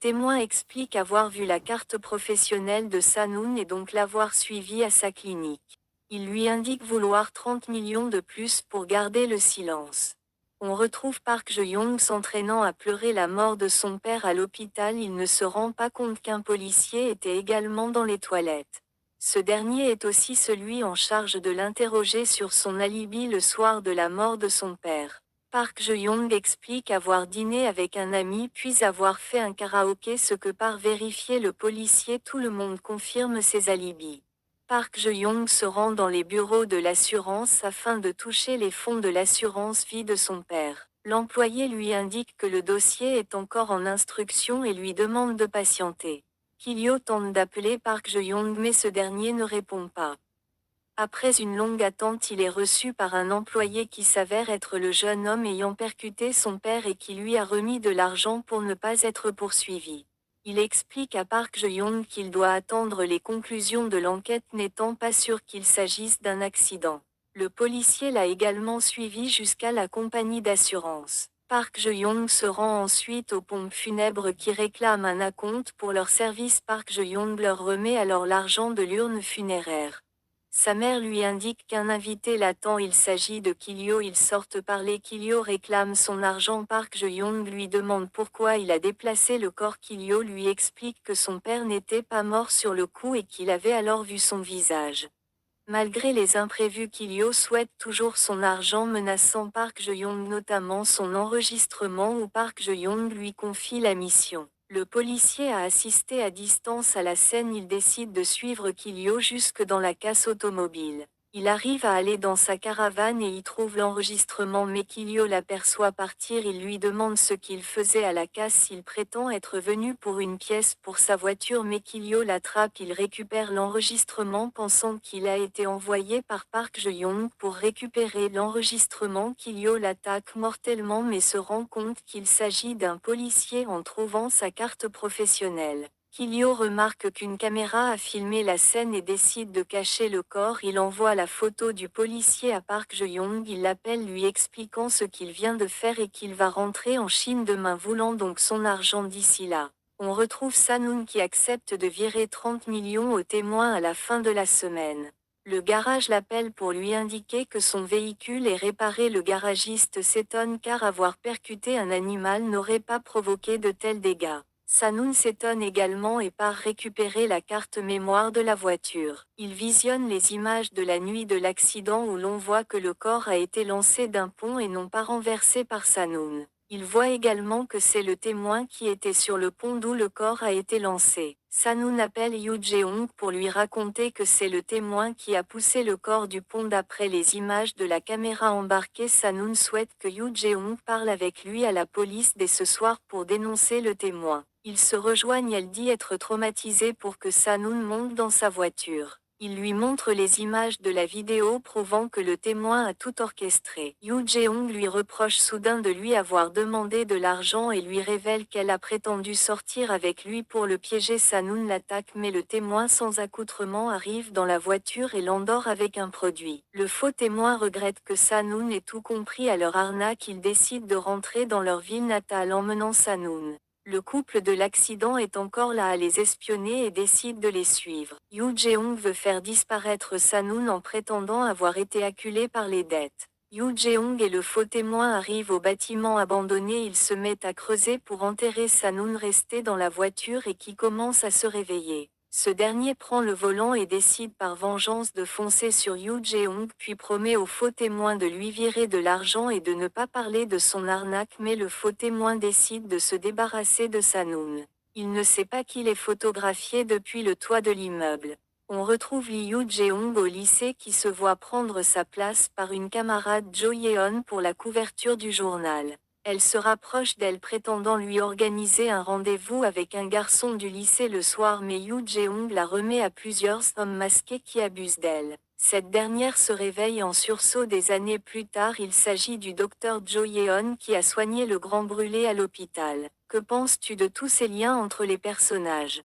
témoin explique avoir vu la carte professionnelle de Sanoun et donc l'avoir suivi à sa clinique. Il lui indique vouloir 30 millions de plus pour garder le silence. On retrouve Park Je-young s'entraînant à pleurer la mort de son père à l'hôpital. Il ne se rend pas compte qu'un policier était également dans les toilettes. Ce dernier est aussi celui en charge de l'interroger sur son alibi le soir de la mort de son père. Park Je-young explique avoir dîné avec un ami puis avoir fait un karaoké, ce que par vérifier le policier. Tout le monde confirme ses alibis. Park Je-young se rend dans les bureaux de l'assurance afin de toucher les fonds de l'assurance vie de son père. L'employé lui indique que le dossier est encore en instruction et lui demande de patienter. Kilyo tente d'appeler Park Je-young mais ce dernier ne répond pas. Après une longue attente, il est reçu par un employé qui s'avère être le jeune homme ayant percuté son père et qui lui a remis de l'argent pour ne pas être poursuivi. Il explique à Park Je-young qu'il doit attendre les conclusions de l'enquête, n'étant pas sûr qu'il s'agisse d'un accident. Le policier l'a également suivi jusqu'à la compagnie d'assurance. Park Je-young se rend ensuite aux pompes funèbres qui réclament un acompte pour leur service. Park Je-young leur remet alors l'argent de l'urne funéraire. Sa mère lui indique qu'un invité l'attend. Il s'agit de Kilyo. Ils sortent parler. Kilyo réclame son argent. Park Je-young lui demande pourquoi il a déplacé le corps. Kilyo lui explique que son père n'était pas mort sur le coup et qu'il avait alors vu son visage. Malgré les imprévus, Kilyo souhaite toujours son argent, menaçant Park Je-young, notamment son enregistrement où Park Je-young lui confie la mission. Le policier a assisté à distance à la scène. Il décide de suivre Kilyo jusque dans la casse automobile. Il arrive à aller dans sa caravane et y trouve l'enregistrement, mais Kilyo l'aperçoit partir. Il lui demande ce qu'il faisait à la casse. Il prétend être venu pour une pièce pour sa voiture, mais Kilyo l'attrape. Il récupère l'enregistrement pensant qu'il a été envoyé par Park Je-young pour récupérer l'enregistrement. Kilyo l'attaque mortellement mais se rend compte qu'il s'agit d'un policier en trouvant sa carte professionnelle. Kilyo remarque qu'une caméra a filmé la scène et décide de cacher le corps. Il envoie la photo du policier à Park Je-young. Il l'appelle lui expliquant ce qu'il vient de faire et qu'il va rentrer en Chine demain, voulant donc son argent d'ici là. On retrouve Sanoun qui accepte de virer 30 millions aux témoins à la fin de la semaine. Le garage l'appelle pour lui indiquer que son véhicule est réparé. Le garagiste s'étonne car avoir percuté un animal n'aurait pas provoqué de tels dégâts. Sanoun s'étonne également et part récupérer la carte mémoire de la voiture. Il visionne les images de la nuit de l'accident où l'on voit que le corps a été lancé d'un pont et non pas renversé par Sanoun. Il voit également que c'est le témoin qui était sur le pont d'où le corps a été lancé. Sanoun appelle Yoo Jae-hong pour lui raconter que c'est le témoin qui a poussé le corps du pont. D'après les images de la caméra embarquée, Sanoun souhaite que Yoo Jae-hong parle avec lui à la police dès ce soir pour dénoncer le témoin. Ils se rejoignent. Elle dit être traumatisée pour que Sanoun monte dans sa voiture. Il lui montre les images de la vidéo prouvant que le témoin a tout orchestré. Yoo Jae-hong lui reproche soudain de lui avoir demandé de l'argent et lui révèle qu'elle a prétendu sortir avec lui pour le piéger. Sanoun l'attaque mais le témoin sans accoutrement arrive dans la voiture et l'endort avec un produit. Le faux témoin regrette que Sanoun ait tout compris à leur arnaque. Ils décident de rentrer dans leur ville natale emmenant Sanoun. Le couple de l'accident est encore là à les espionner et décide de les suivre. Yoo Jae-hong veut faire disparaître Sanoun en prétendant avoir été acculé par les dettes. Yoo Jae-hong et le faux témoin arrivent au bâtiment abandonné. Ils se mettent à creuser pour enterrer Sanoun resté dans la voiture et qui commence à se réveiller. Ce dernier prend le volant et décide par vengeance de foncer sur Yoo Jae-hong puis promet au faux témoin de lui virer de l'argent et de ne pas parler de son arnaque, mais le faux témoin décide de se débarrasser de Sanoun. Il ne sait pas qu'il est photographié depuis le toit de l'immeuble. On retrouve Lee Yoo Jae-hong au lycée qui se voit prendre sa place par une camarade Jo Yeon pour la couverture du journal. Elle se rapproche d'elle prétendant lui organiser un rendez-vous avec un garçon du lycée le soir, mais Yoo Jae-hong la remet à plusieurs hommes masqués qui abusent d'elle. Cette dernière se réveille en sursaut des années plus tard. Il s'agit du docteur Jo Yeon qui a soigné le grand brûlé à l'hôpital. Que penses-tu de tous ces liens entre les personnages ?